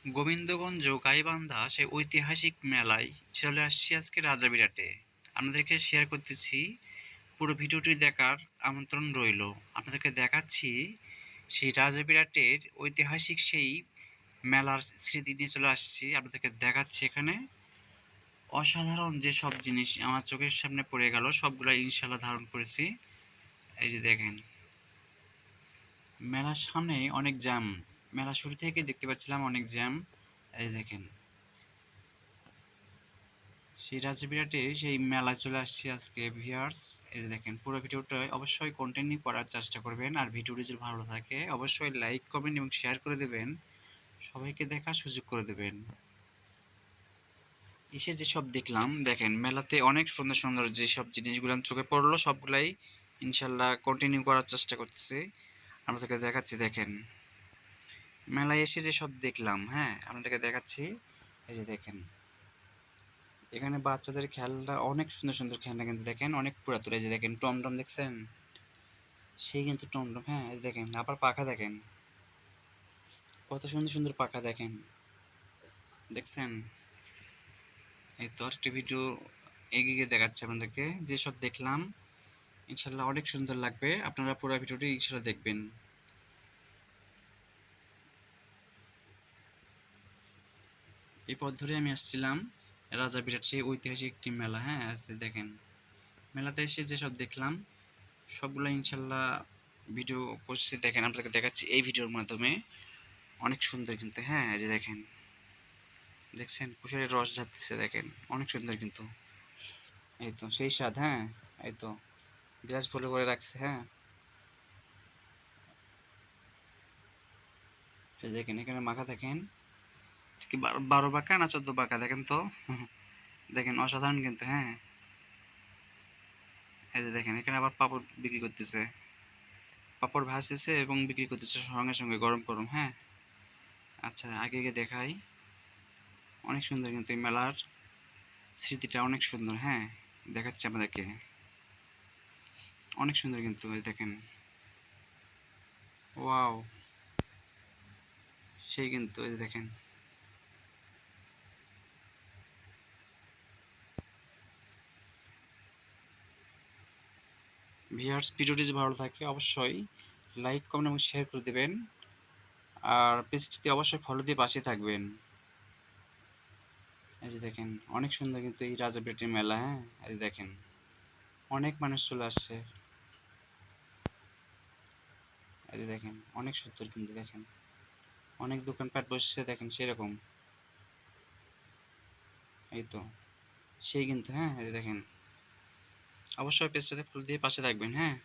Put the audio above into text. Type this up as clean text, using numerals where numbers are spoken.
গোবিন্দগঞ্জ গাইবান্ধা সেই ঐতিহাসিক মেলায় চলে আসছি আজকে রাজাবিরাটে। আপনাদেরকে শেয়ার করতেছি, পুরো ভিডিওটি দেখার আমন্ত্রণ রইল। আপনাদেরকে দেখাচ্ছি সেই রাজাবিরাটের ঐতিহাসিক সেই মেলার স্মৃতি নিয়ে চলে আসছি। আপনাদেরকে দেখাচ্ছি এখানে অসাধারণ যেসব জিনিস আমার চোখের সামনে পড়ে গেল, সবগুলো ইনশাল্লাহ ধারণ করেছি। এই যে দেখেন, মেলার সামনে অনেক জ্যাম। মেলা শুরু থেকে দেখতে পাচ্ছিলাম অনেক জ্যাম। এই দেখেন, সেই রাজবিরাটে সেই মেলায় চলে আসছি আজকে ভিউয়ার্স। এই যে দেখেন, পুরো ভিডিওটা অবশ্যই কন্টিনিউ করার চেষ্টা করবেন। আর ভিডিওটি যদি ভালো থাকে অবশ্যই লাইক, কমেন্ট এবং শেয়ার করে দেবেন, সবাইকে দেখার সুযোগ করে দেবেন। এসে যেসব দেখলাম, দেখেন মেলাতে অনেক সুন্দর সুন্দর যেসব জিনিসগুলো চোখে পড়লো সবগুলাই ইনশাল্লাহ কন্টিনিউ করার চেষ্টা করতেছি। আপনাদেরকে দেখাচ্ছি, দেখেন মেলায় এসে যেসব দেখলাম, হ্যাঁ আপনাদেরকে দেখাচ্ছি। এই যে দেখেন, এখানে বাচ্চাদের খেলনা অনেক সুন্দর সুন্দর খেলনা, কিন্তু দেখেন অনেক পুরাতন। এই যে দেখেন টমটম দেখছেন, সেই কিন্তু টমটম। হ্যাঁ এই দেখেন, আবার পাখা দেখেন, কত সুন্দর সুন্দর পাখা দেখেন, দেখছেন। এই তো আরেকটি ভিডিও এগিয়ে গিয়ে দেখাচ্ছে আপনাদেরকে, যেসব দেখলাম ইনশাল্লাহ অনেক সুন্দর লাগবে। আপনারা পুরো ভিডিওটি ইনশাল্লাহ দেখবেন। এই পথ ধরে আমি আসছিলাম রাজাবিরাট সেই ঐতিহাসিক একটি মেলা। হ্যাঁ দেখেন, মেলাতে এসে যেসব দেখলাম সবগুলো ইনশাল্লাহ ভিডিও করছি। দেখেন আপনাদেরকে দেখাচ্ছি এই ভিডিওর মাধ্যমে, অনেক সুন্দর কিন্তু। হ্যাঁ এই যে দেখেন, দেখছেন কুশারের রস ঝাড়তেছে, দেখেন অনেক সুন্দর কিন্তু। এই তো সেই স্বাদ। হ্যাঁ এই তো গ্লাস ভরে করে রাখছে। হ্যাঁ এই দেখেন, এখানে মাখা দেখেন কি 12 বাঁকা না 14 বাঁকা দেখেন তো। দেখেন অসাধারণ কিন্তু। হ্যাঁ এই যে দেখেন, এখানে আবার পাপড় বিক্রি করতেছে, পাপড় ভাজতেছে এবং বিক্রি করতেছে সঙ্গে সঙ্গে গরম গরম। হ্যাঁ আচ্ছা, আগে গিয়ে দেখাই। অনেক সুন্দর কিন্তু এই মেলার স্মৃতিটা, অনেক সুন্দর। হ্যাঁ দেখাচ্ছি আপনাদেরকে, অনেক সুন্দর কিন্তু। এই দেখেন, ওয়াও, সেই কিন্তু। এই দেখেন, ভিউয়ার্স ভিডিওটি যদি ভালো থাকে অবশ্যই লাইক, কমেন্ট এবং শেয়ার করে দেবেন। আর পেজটিতে অবশ্যই ফলো দিয়ে পাশে থাকবেন। এই যে দেখেন, অনেক সুন্দর কিন্তু এই রাজাপেটের মেলা। হ্যাঁ এই যে দেখেন, অনেক মানুষ চলে আসছে। এই যে দেখেন, অনেক সুন্দর কিন্তু। দেখেন অনেক দোকানপাট বসছে, দেখেন সেরকম। এই তো সেই কিন্তু। হ্যাঁ এই যে দেখেন, অবশ্যই পেজটাতে ফলো দিয়ে পাশে থাকবেন। হ্যাঁ।